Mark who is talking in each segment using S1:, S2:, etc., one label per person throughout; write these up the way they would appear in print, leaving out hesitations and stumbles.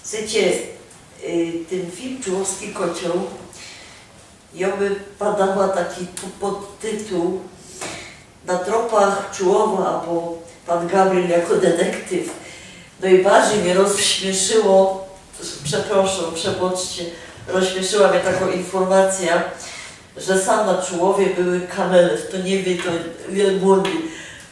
S1: Słuchajcie, ten film Czułowski Kocioł, ja by padała taki podtytuł Na tropach Czułowa, albo pan Gabriel jako detektyw. No i bardziej mnie rozśmieszyło, przepraszam, przebaczcie, rozśmieszyła mnie taką informacja, że sam na Czułowie były kamele, to nie wie, to wielbłądy.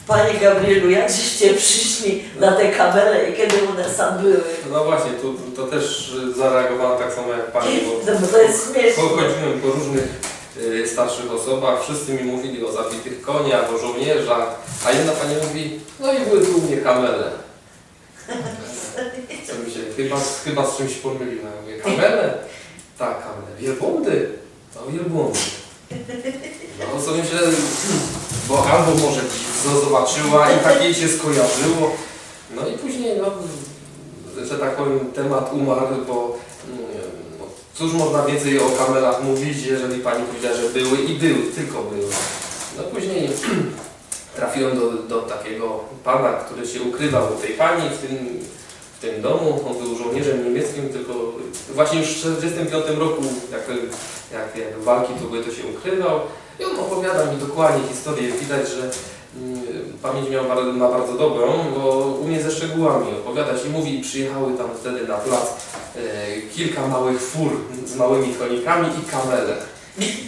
S1: Panie Gabrielu, jak żeście przyszli na te kamele i kiedy one sam były?
S2: No właśnie, to też zareagowałem tak samo jak Pani, bo
S1: no bo to jest śmieszne.
S2: chodziłem po różnych starszych osobach, wszyscy mi mówili o zabitych koniach, o żołnierzach, a jedna Pani mówi, no i były tu u mnie kamele. Co mi się chyba z czymś pomyliłem. Ja mówię, kamele? Tak, kamele. Wielbłądy? To wielbłądy. No sobie myślę, bo albo może gdzieś zobaczyła i tak jej się skojarzyło. No i później, no, że tak powiem, temat umarł, bo no, cóż można więcej o kamelach mówić, jeżeli Pani powiedziała, że były i były, tylko były. No później trafiłem do takiego pana, który się ukrywał u tej pani w tym domu. On był żołnierzem niemieckim, tylko właśnie już w 1945 roku, jak walki to były, to się ukrywał. I on opowiada mi dokładnie historię. Widać, że pamięć ma bardzo dobrą, bo umie ze szczegółami opowiadać i mówi, przyjechały tam wtedy na plac kilka małych fur z małymi konikami i kamele.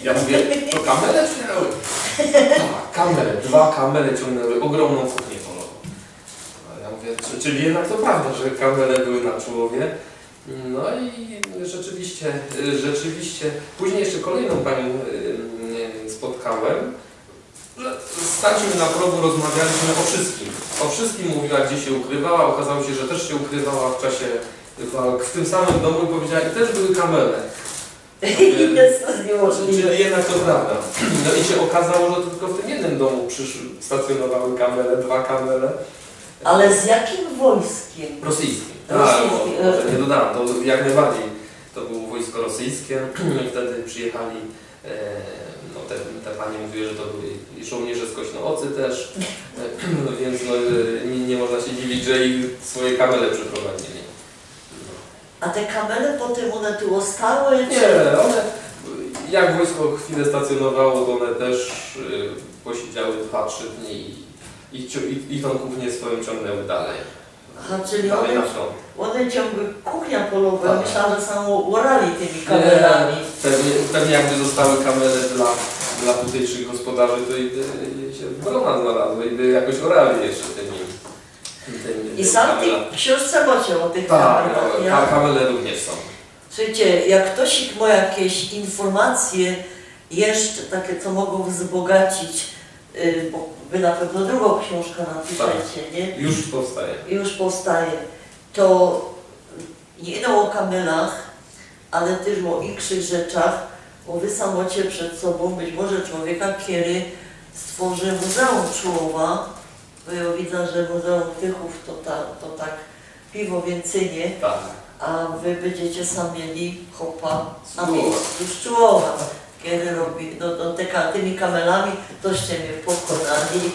S2: Ja mówię, to kamele przyjechały? Tak, kamele, 2 kamele ciągnęły ogromną kuchnię polową. Ja mówię, czyli jednak to prawda, że kamele były na Czułowie. No i rzeczywiście, później jeszcze kolejną panią spotkałem, że staliśmy na progu, rozmawialiśmy o wszystkim. O wszystkim mówiła, gdzie się ukrywała, okazało się, że też się ukrywała w czasie walk w tym samym domu i powiedziała, i też były kamele.
S1: Jest to niemożliwe.
S2: Czyli jednak to prawda. No i się okazało, że tylko w tym jednym domu stacjonowały kamele, 2 kamele.
S1: Ale z jakim wojskiem?
S2: Rosyjskim.
S1: Rosyjskim.
S2: Może nie dodałem, to jak najbardziej to było wojsko rosyjskie. Wtedy przyjechali, no te panie mówiły, że to byli żołnierze z Kośnoocy też, więc no, nie można się dziwić, że ich swoje kamele przyprowadzili.
S1: A te kamele potem one tu ostały?
S2: Nie, one jak wojsko chwilę stacjonowało, to one też posiedziały 2-3 dni i tą kuchnię swoją ciągnęły dalej.
S1: Aha, czyli
S2: dalej na front.
S1: one ciągły kuchnia polowa,
S2: Tak.
S1: myślałam, że samo urali tymi kamelami.
S2: Pewnie jakby zostały kamele dla tutejszych gospodarzy, to i się brona znalazły i by jakoś orali jeszcze tymi
S1: I sam w
S2: kamelami.
S1: tej książce macie o tych
S2: Tak,
S1: kamelach.
S2: kamele również są.
S1: Słuchajcie, jak ktoś ma jakieś informacje jeszcze takie, co mogą wzbogacić, bo wy na pewno drugą książkę napiszecie, nie?
S2: Już powstaje.
S1: Już powstaje, to nie o kamelach, ale też o innych rzeczach, bo wy samocie przed sobą być może człowieka, który stworzy Muzeum Czułowa, bo ja widzę, że Muzeum Tychów to tak piwo więcej nie,
S2: Tak.
S1: a wy będziecie sam mieli chopa na miejscu z Czułowa. Kiedy robi, no tymi kamelami toście mnie pokonali.